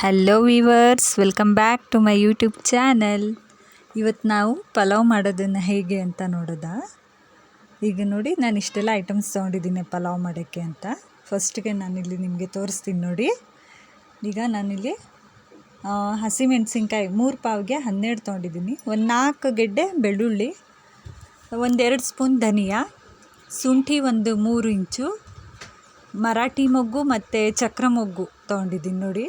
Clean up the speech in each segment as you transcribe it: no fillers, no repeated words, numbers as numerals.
Hello viewers, welcome back to my YouTube channel. ಇವತ್ತು ನಾವು ಪಲಾವ್ ಮಾಡೋದನ್ನು ಹೇಗೆ ಅಂತ ನೋಡೋದಾ. ಈಗ ನೋಡಿ, ನಾನು ಇಷ್ಟೆಲ್ಲ ಐಟಮ್ಸ್ ತೊಗೊಂಡಿದ್ದೀನಿ ಪಲಾವ್ ಮಾಡೋಕ್ಕೆ ಅಂತ. ಫಸ್ಟಿಗೆ ನಾನಿಲ್ಲಿ ನಿಮಗೆ ತೋರಿಸ್ತೀನಿ ನೋಡಿ. ಈಗ ನಾನಿಲ್ಲಿ ಹಸಿಮೆಣ್ಸಿನ್ಕಾಯಿ 3 ಪಾವ್ಗೆ 12 ತೊಗೊಂಡಿದ್ದೀನಿ. ಒಂದು 4 ಗೆಡ್ಡೆ ಬೆಳ್ಳುಳ್ಳಿ, 1-2 ಸ್ಪೂನ್ ಧನಿಯಾ, ಶುಂಠಿ ಒಂದು 3 ಇಂಚು, ಮರಾಠಿ ಮೊಗ್ಗು ಮತ್ತು ಚಕ್ರ ಮೊಗ್ಗು ತೊಗೊಂಡಿದ್ದೀನಿ ನೋಡಿ.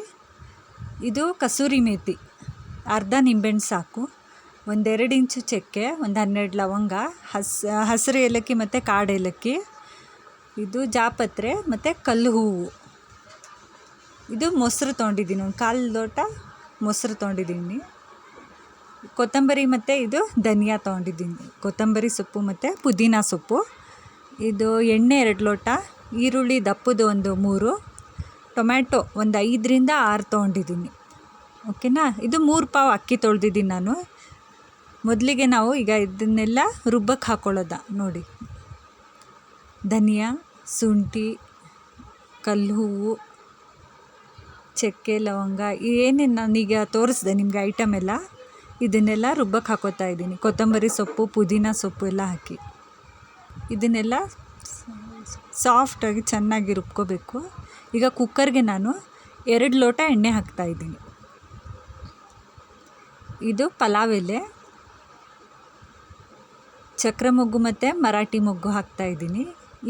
ಇದು ಕಸೂರಿ ಮೇಥಿ, ಅರ್ಧ ನಿಂಬೆಹಣ್ಣು ಸಾಕು, 1-2 ಇಂಚು ಚಕ್ಕೆ, ಒಂದು 12 ಲವಂಗ, ಹಸಿರು ಏಲಕ್ಕಿ ಮತ್ತು ಕಾಡು ಏಲಕ್ಕಿ, ಇದು ಜಾಪತ್ರೆ ಮತ್ತು ಕಲ್ಲು ಹೂವು. ಇದು ಮೊಸರು ತೊಗೊಂಡಿದ್ದೀನಿ, ಒಂದು 1/4 ಲೋಟ ಮೊಸರು ತೊಗೊಂಡಿದ್ದೀನಿ. ಕೊತ್ತಂಬರಿ ಮತ್ತು ಇದು ಧನಿಯಾ ತೊಗೊಂಡಿದ್ದೀನಿ, ಕೊತ್ತಂಬರಿ ಸೊಪ್ಪು ಮತ್ತು ಪುದೀನ ಸೊಪ್ಪು. ಇದು ಎಣ್ಣೆ 2 ಲೋಟ, ಈರುಳ್ಳಿ ದಪ್ಪದು ಒಂದು 3, ಟೊಮ್ಯಾಟೊ ಒಂದು 5-6 ತೊಗೊಂಡಿದ್ದೀನಿ. ಓಕೆನಾ. ಇದು 3 ಪಾವ್ ಅಕ್ಕಿ ತೊಳೆದಿದ್ದೀನಿ ನಾನು. ಮೊದಲಿಗೆ ನಾವು ಈಗ ಇದನ್ನೆಲ್ಲ ರುಬ್ಬಕ್ಕೆ ಹಾಕ್ಕೊಳ್ಳೋದ ನೋಡಿ. ಧನಿಯಾ, ಶುಂಠಿ, ಕಲ್ಲು ಹೂವು, ಚಕ್ಕೆ, ಲವಂಗ, ಏನೇನು ನಾನೀಗ ತೋರಿಸ್ದೆ ನಿಮಗೆ ಐಟಮ್ ಎಲ್ಲ, ಇದನ್ನೆಲ್ಲ ರುಬ್ಬಕ್ಕೆ ಹಾಕೋತಾ ಇದ್ದೀನಿ. ಕೊತ್ತಂಬರಿ ಸೊಪ್ಪು, ಪುದೀನ ಸೊಪ್ಪು ಎಲ್ಲ ಹಾಕಿ ಇದನ್ನೆಲ್ಲ ಸಾಫ್ಟಾಗಿ ಚೆನ್ನಾಗಿ ರುಬ್ಕೋಬೇಕು. ಈಗ ಕುಕ್ಕರ್ಗೆ ನಾನು 2 ಲೋಟ ಎಣ್ಣೆ ಹಾಕ್ತಾಯಿದ್ದೀನಿ. ಇದು ಪಲಾವ್ ಎಲೆ, ಚಕ್ರ ಮೊಗ್ಗು ಮತ್ತು ಮರಾಠಿ ಮೊಗ್ಗು ಹಾಕ್ತಾಯಿದ್ದೀನಿ.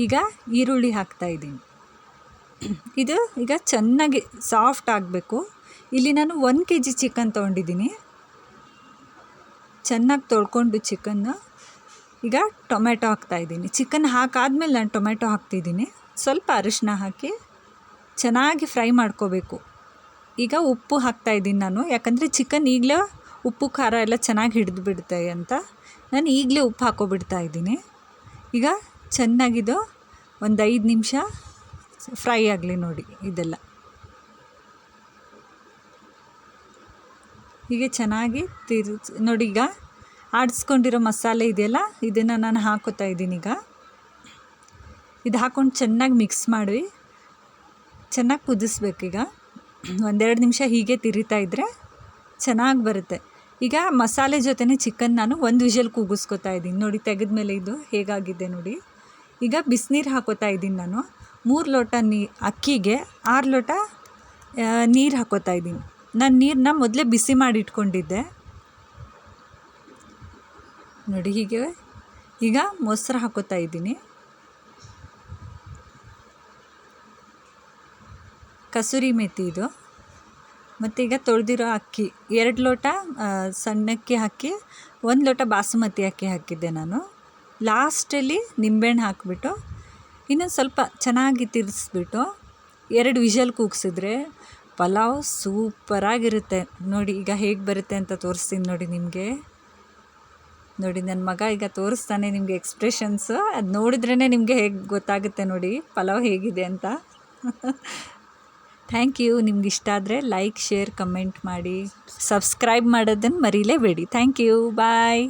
ಈಗ ಈರುಳ್ಳಿ ಹಾಕ್ತಾಯಿದ್ದೀನಿ. ಇದು ಈಗ ಚೆನ್ನಾಗಿ ಸಾಫ್ಟ್ ಆಗಬೇಕು. ಇಲ್ಲಿ ನಾನು 1 kg ಚಿಕನ್ ತೊಗೊಂಡಿದ್ದೀನಿ. ಚೆನ್ನಾಗಿ ತೊಳ್ಕೊಂಡು ಚಿಕನ್ನು ಈಗ ಟೊಮೆಟೊ ಹಾಕ್ತಾಯಿದ್ದೀನಿ. ಚಿಕನ್ ಹಾಕಾದ್ಮೇಲೆ ನಾನು ಟೊಮೆಟೊ ಹಾಕ್ತಿದ್ದೀನಿ. ಸ್ವಲ್ಪ ಅರಿಶಿನ ಹಾಕಿ ಚೆನ್ನಾಗಿ ಫ್ರೈ ಮಾಡ್ಕೋಬೇಕು. ಈಗ ಉಪ್ಪು ಹಾಕ್ತಾಯಿದ್ದೀನಿ ನಾನು, ಯಾಕಂದರೆ ಚಿಕನ್ ಈಗಲೇ ಉಪ್ಪು ಖಾರ ಎಲ್ಲ ಚೆನ್ನಾಗಿ ಹಿಡಿದು ಬಿಡುತ್ತೆ ಅಂತ ನಾನು ಈಗಲೇ ಉಪ್ಪು ಹಾಕ್ಕೊಬಿಡ್ತಾ ಇದ್ದೀನಿ. ಈಗ ಚೆನ್ನಾಗಿದು ಒಂದು 5 ನಿಮಿಷ ಫ್ರೈ ಆಗಲಿ ನೋಡಿ. ಇದೆಲ್ಲ ಹೀಗೆ ಚೆನ್ನಾಗಿ ನೋಡಿ. ಈಗ ಆಡಿಸ್ಕೊಂಡಿರೋ ಮಸಾಲೆ ಇದೆಯಲ್ಲ, ಇದನ್ನು ನಾನು ಹಾಕೋತಾ ಇದ್ದೀನಿ. ಈಗ ಇದು ಹಾಕ್ಕೊಂಡು ಚೆನ್ನಾಗಿ ಮಿಕ್ಸ್ ಮಾಡಿ ಚೆನ್ನಾಗಿ ಕುದಿಸ್ಬೇಕೀಗ. 1-2 ನಿಮಿಷ ಹೀಗೆ ತಿರಿತಾ ಇದ್ದರೆ ಚೆನ್ನಾಗಿ ಬರುತ್ತೆ. ಈಗ ಮಸಾಲೆ ಜೊತೆನೇ ಚಿಕನ್ ನಾನು 1 ವಿಷಲ್ ಕೂಗಿಸ್ಕೊತಾ ಇದ್ದೀನಿ ನೋಡಿ. ತೆಗೆದ್ಮೇಲೆ ಇದು ಹೇಗಾಗಿದೆ ನೋಡಿ. ಈಗ ಬಿಸಿನೀರು ಹಾಕೋತಾ ಇದ್ದೀನಿ ನಾನು. 3 ಲೋಟ ಅಕ್ಕಿಗೆ 6 ಲೋಟ ನೀರು ಹಾಕೋತಾ ಇದ್ದೀನಿ. ನಾನು ನೀರನ್ನ ಮೊದಲೇ ಬಿಸಿ ಮಾಡಿ ಇಟ್ಕೊಂಡಿದ್ದೆ ನೋಡಿ. ಹೀಗೆ ಈಗ ಮೊಸರು ಹಾಕೋತಾ ಇದ್ದೀನಿ, ಕಸೂರಿ ಮೇಥಿ ಇದು, ಮತ್ತು ಈಗ ತೊಳೆದಿರೋ ಅಕ್ಕಿ 2 ಲೋಟ ಸಣ್ಣಕ್ಕಿ ಹಾಕಿ 1 ಲೋಟ ಬಾಸುಮತಿ ಅಕ್ಕಿ ಹಾಕಿದ್ದೆ ನಾನು. ಲಾಸ್ಟಲ್ಲಿ ನಿಂಬೆಹಣ್ಣು ಹಾಕಿಬಿಟ್ಟು ಇನ್ನೊಂದು ಸ್ವಲ್ಪ ಚೆನ್ನಾಗಿ ತಿರ್ಗಿಸ್ಬಿಟ್ಟು 2 ವಿಷಲ್ ಕೂಗಿಸಿದ್ರೆ ಪಲಾವ್ ಸೂಪರಾಗಿರುತ್ತೆ ನೋಡಿ. ಈಗ ಹೇಗೆ ಬರುತ್ತೆ ಅಂತ ತೋರಿಸ್ತೀನಿ ನೋಡಿ ನಿಮಗೆ. ನೋಡಿ, ನನ್ನ ಮಗ ಈಗ ತೋರಿಸ್ತಾನೆ ನಿಮಗೆ ಎಕ್ಸ್ಪ್ರೆಷನ್ಸು. ಅದು ನೋಡಿದ್ರೇ ನಿಮಗೆ ಹೇಗೆ ಗೊತ್ತಾಗುತ್ತೆ ನೋಡಿ ಪಲಾವ್ ಹೇಗಿದೆ ಅಂತ. Thank you. ನಿಮ್ಗೆ ಇಷ್ಟ ಆದರೆ ಲೈಕ್, ಶೇರ್, ಕಮೆಂಟ್ ಮಾಡಿ, ಸಬ್ಸ್ಕ್ರೈಬ್ ಮಾಡೋದನ್ನು ಮರೀಲೇಬೇಡಿ. Thank you. ಬಾಯ್.